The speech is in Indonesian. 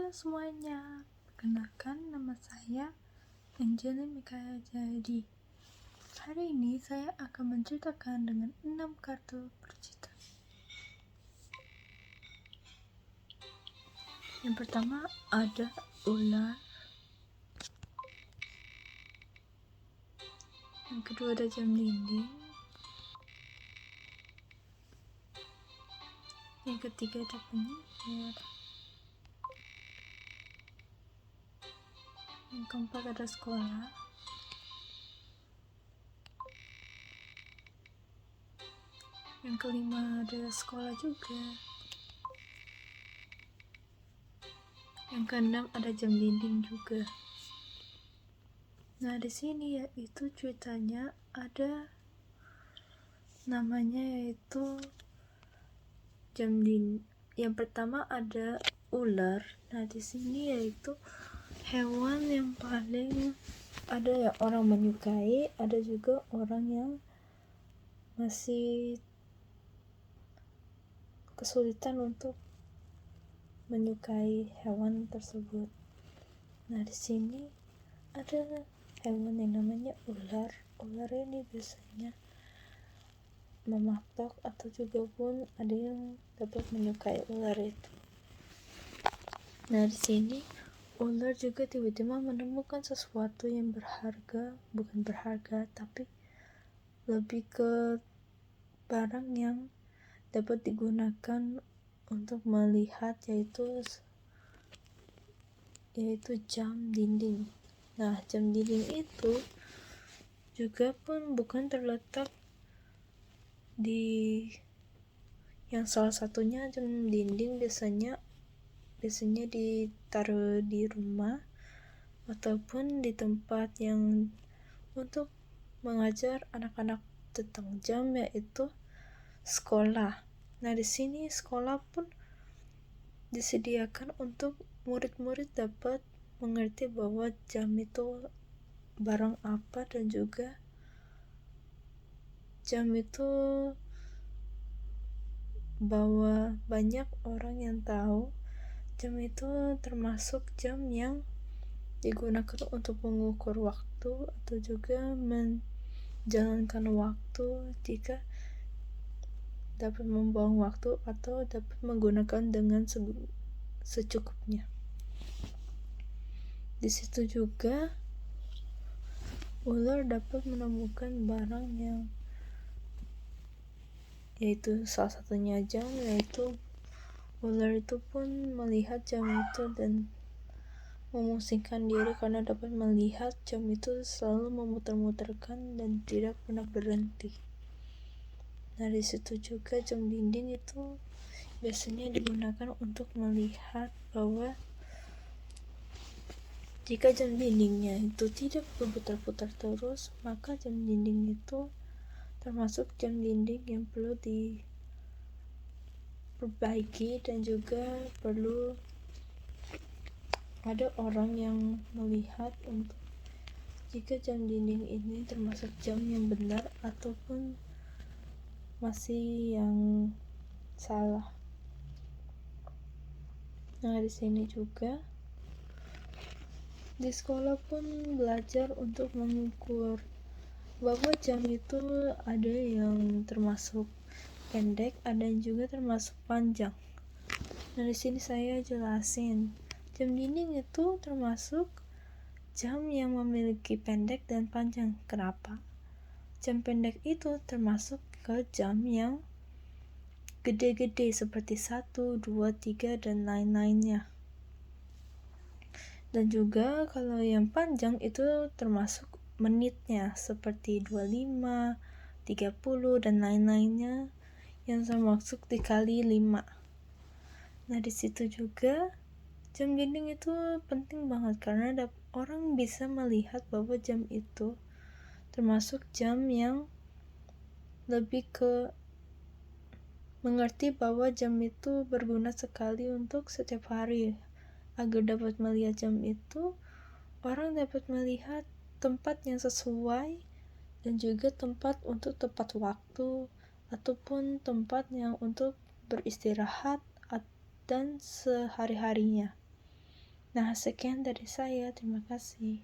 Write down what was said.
Halo semuanya, perkenalkan nama saya Anjeli Mikaya Jadi. Hari ini saya akan menceritakan dengan 6 kartu percintaan. Yang pertama ada ular. Yang kedua ada jam dinding. Yang ketiga ada penyihir. Yang keempat ada sekolah. Yang kelima ada sekolah juga. Yang keenam ada jam dinding juga. Nah, di sini yaitu ceritanya ada namanya yaitu jam dinding. Yang pertama ada ular. Nah, di sini yaitu hewan yang paling ada yang orang menyukai, ada juga orang yang masih kesulitan untuk menyukai hewan tersebut. Nah, di sini ada hewan yang namanya ular. Ular ini biasanya mematok atau juga pun ada yang dapat menyukai ular itu. Nah, di sini ular juga tiba-tiba menemukan sesuatu yang bukan berharga, tapi lebih ke barang yang dapat digunakan untuk melihat, yaitu jam dinding. Nah, jam dinding itu juga pun bukan terletak di yang salah satunya jam dinding biasanya ditaruh di rumah ataupun di tempat yang untuk mengajar anak-anak tentang jam, yaitu sekolah. Nah, di sini sekolah pun disediakan untuk murid-murid dapat mengerti bahwa jam itu barang apa, dan juga jam itu bahwa banyak orang yang tahu jam itu termasuk jam yang digunakan untuk mengukur waktu atau juga menjalankan waktu jika dapat membuang waktu atau dapat menggunakan dengan secukupnya. Di situ juga ular dapat menemukan barang yang yaitu salah satunya jam, yaitu ular itu pun melihat jam itu dan memusingkan diri karena dapat melihat jam itu selalu memutar-mutarkan dan tidak pernah berhenti. Nah, di situ juga jam dinding itu biasanya digunakan untuk melihat bahwa jika jam dindingnya itu tidak berputar-putar terus, maka jam dinding itu termasuk jam dinding yang perlu diperbaiki, dan juga perlu ada orang yang melihat untuk jika jam dinding ini termasuk jam yang benar ataupun masih yang salah. Nah, di sini juga di sekolah pun belajar untuk mengukur bahwa jam itu ada yang termasuk pendek, ada yang juga termasuk panjang. Nah, di sini saya jelasin. Jam dinding itu termasuk jam yang memiliki pendek dan panjang. Kenapa? Jam pendek itu termasuk ke jam yang gede-gede seperti 1, 2, 3 dan lain-lainnya. Dan juga kalau yang panjang itu termasuk menitnya seperti 25, 30 dan lain-lainnya yang termasuk dikali 5. Nah, di situ juga jam dinding itu penting banget karena orang bisa melihat bahwa jam itu termasuk jam yang lebih ke mengerti bahwa jam itu berguna sekali untuk setiap hari. Agar dapat melihat jam itu, orang dapat melihat tempat yang sesuai dan juga tempat untuk tepat waktu ataupun tempat yang untuk beristirahat dan sehari-harinya. Nah, sekian dari saya. Terima kasih.